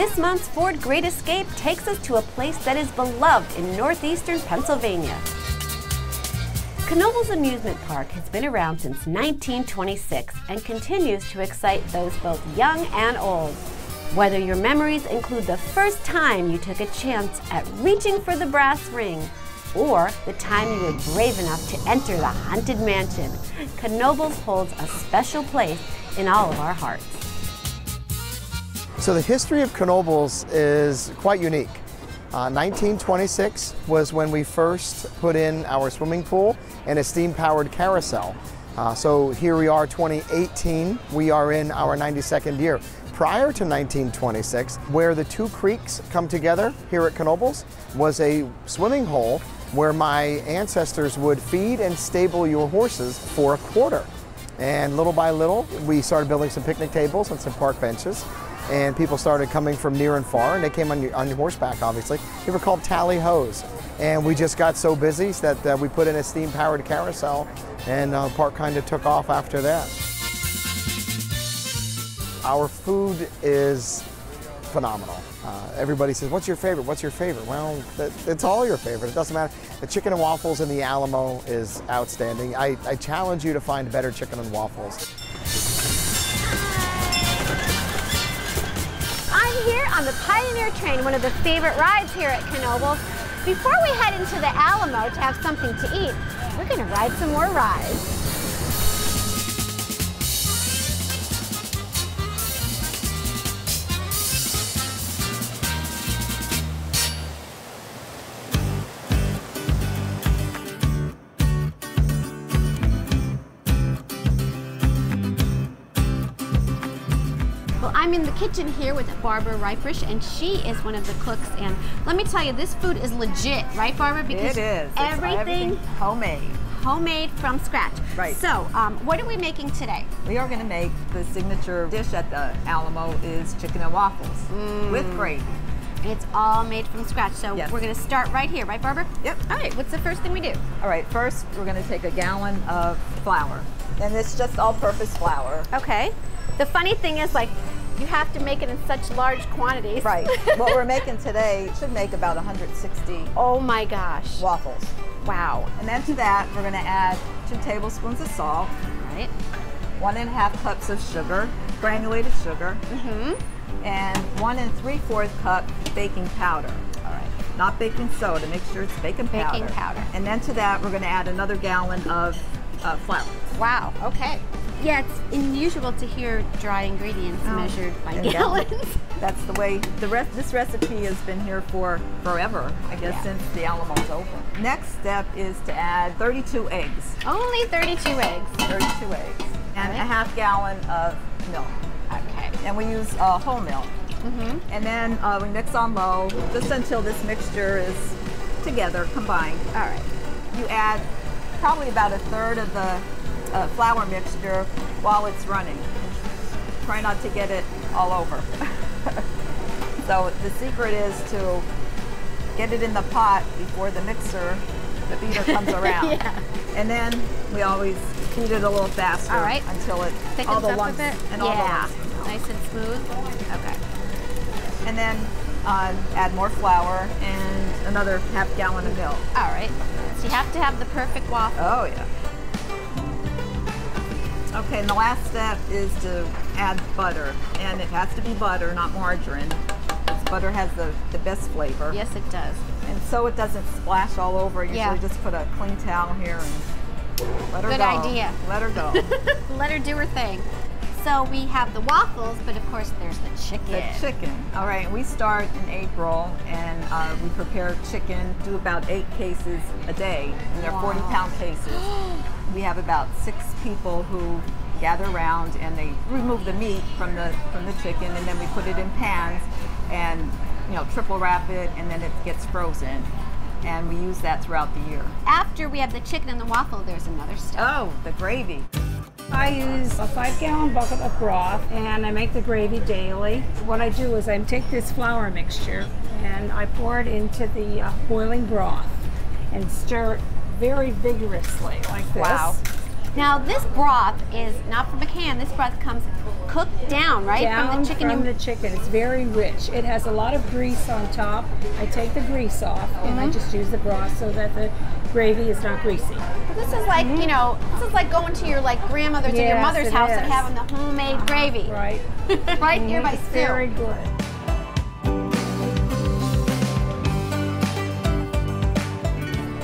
This month's Ford Great Escape takes us to a place that is beloved in northeastern Pennsylvania. Knoebels Amusement Park has been around since 1926 and continues to excite those both young and old. Whether your memories include the first time you took a chance at reaching for the brass ring, or the time you were brave enough to enter the haunted mansion, Knoebels holds a special place in all of our hearts. So the history of Knoebels is quite unique. 1926 was when we first put in our swimming pool and a steam-powered carousel. So here we are, 2018, we are in our 92nd year. Prior to 1926, where the two creeks come together here at Knoebels, was a swimming hole where my ancestors would feed and stable your horses for a quarter. And little by little, we started building some picnic tables and some park benches. And people started coming from near and far, and they came on horseback, obviously. They were called tally-hoes. And we just got so busy that we put in a steam-powered carousel, and the park kind of took off after that. Our food is phenomenal. Everybody says, what's your favorite? What's your favorite? Well, it's all your favorite. It doesn't matter. The chicken and waffles in the Alamo is outstanding. I challenge you to find better chicken and waffles. I'm here on the Pioneer Train, one of the favorite rides here at Knoebels. Before we head into the Alamo to have something to eat, we're going to ride some more rides. I'm in the kitchen here with Barbara Reifrisch, and she is one of the cooks. And let me tell you, this food is legit, right, Barbara? Because it is. Everything homemade. Homemade from scratch. Right. So, what are we making today? We are going to make the signature dish at the Alamo is chicken and waffles with gravy. It's all made from scratch. So yes. We're going to start right here, right, Barbara? Yep. All right. What's the first thing we do? All right. First, we're going to take a gallon of flour, and it's just all-purpose flour. Okay. The funny thing is, like, you have to make it in such large quantities. Right. What we're making today should make about 160 oh my gosh. waffles. Wow. And then to that, we're going to add 2 tablespoons of salt. Right. 1½ cups of sugar, granulated sugar, and 1 3/4 cup baking powder. All right. Not baking soda, make sure it's baking powder. Baking powder. And then to that, we're going to add another gallon of flour. Wow, okay. Yeah, it's unusual to hear dry ingredients measured by gallons. That's the way this recipe has been here for forever, I guess, since the Alamo's open. Next step is to add 32 eggs. Only 32 eggs. 32 eggs. And a ½ gallon of milk. Okay. And we use whole milk. And then we mix on low just until this mixture is together, combined. All right. You add probably about 1/3 of the flour mixture while it's running. Try not to get it all over. So the secret is to get it in the pot before the beater comes around. Yeah. And then we always heat it a little faster. All right. Until it thickens all the up lumps a bit. and all the lumps. Nice and smooth. Okay. And then add more flour and another ½ gallon of milk. All right. So you have to have the perfect waffle. Oh yeah. Okay, and the last step is to add butter, and it has to be butter, not margarine, because butter has the best flavor. Yes, it does. And so it doesn't splash all over. Usually just put a clean towel here and let her go. Good idea. Let her go. Let her do her thing. So we have the waffles, but of course there's the chicken. The chicken. All right, we start in April, and we prepare chicken, do about 8 cases a day, and they're 40-pound cases. We have about 6 people who gather around, and they remove the meat from the chicken, and then we put it in pans and triple wrap it, and then it gets frozen, and we use that throughout the year. After we have the chicken and the waffle, there's another step. Oh, the gravy. I use a 5-gallon bucket of broth, and I make the gravy daily. What I do is I take this flour mixture and I pour it into the boiling broth and stir it very vigorously like this. Wow. Now this broth is not from a can. This broth comes cooked down, right? Down from the chicken. From the chicken. It's very rich. It has a lot of grease on top. I take the grease off and I just use the broth so that the gravy is not greasy. But this is like, you know, this is like going to your grandmother's or your mother's house and having the homemade gravy. Right. Right here by It's Sue. very good.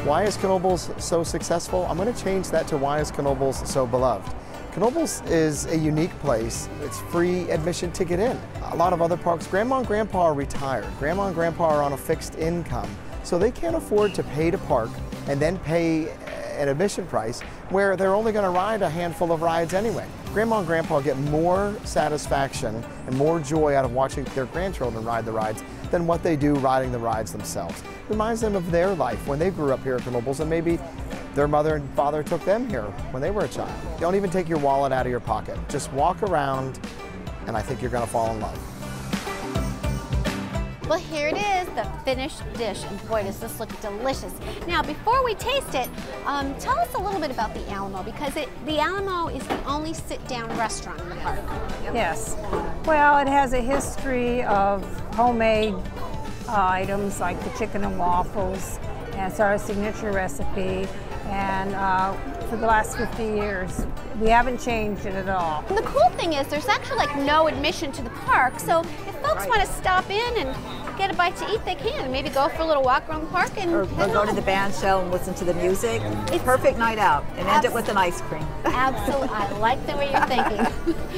Why is Knoebels so successful? I'm going to change that to why is Knoebels so beloved? Knoebels is a unique place. It's free admission to get in. A lot of other parks, Grandma and Grandpa are retired. Grandma and Grandpa are on a fixed income, so they can't afford to pay to park and then pay an admission price where they're only going to ride a handful of rides anyway. Grandma and Grandpa get more satisfaction and more joy out of watching their grandchildren ride the rides than what they do riding the rides themselves. It reminds them of their life when they grew up here at Knoebels, and maybe their mother and father took them here when they were a child. Don't even take your wallet out of your pocket. Just walk around, and I think you're going to fall in love. Well, here it is, the finished dish, and boy, does this look delicious. Now, before we taste it, tell us a little bit about the Alamo, because the Alamo is the only sit-down restaurant in the park. Yes. Well, it has a history of homemade items like the chicken and waffles, and it's our signature recipe. And for the last 50 years, we haven't changed it at all. And the cool thing is there's actually no admission to the park, so if folks want to stop in and get a bite to eat, they can, and maybe go for a little walk around the park and Or go to the band show and listen to the music. It's perfect night out, and end it with an ice cream. Absolutely, I like the way you're thinking.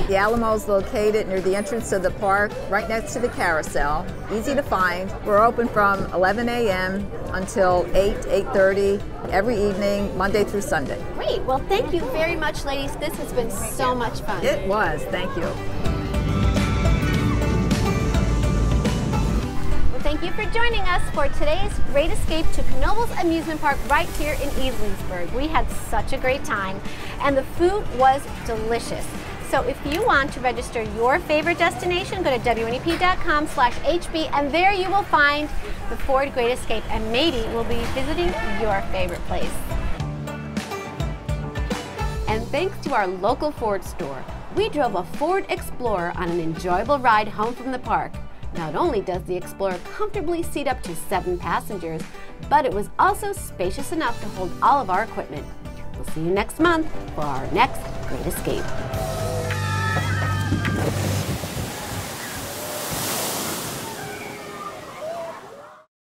The Alamo is located near the entrance to the park, right next to the carousel. Easy to find. We're open from 11 a.m. until 8:30 every evening, Monday through Sunday. Great, well thank you very much, ladies. This has been so much fun. It was, thank you. Thank you for joining us for today's Great Escape to Knoebels Amusement Park right here in Edelingsburg. We had such a great time, and the food was delicious. So if you want to register your favorite destination, go to WNEP.com/HB, and there you will find the Ford Great Escape, and maybe we'll be visiting your favorite place. And thanks to our local Ford store, we drove a Ford Explorer on an enjoyable ride home from the park. Not only does the Explorer comfortably seat up to 7 passengers, but it was also spacious enough to hold all of our equipment. We'll see you next month for our next Great Escape.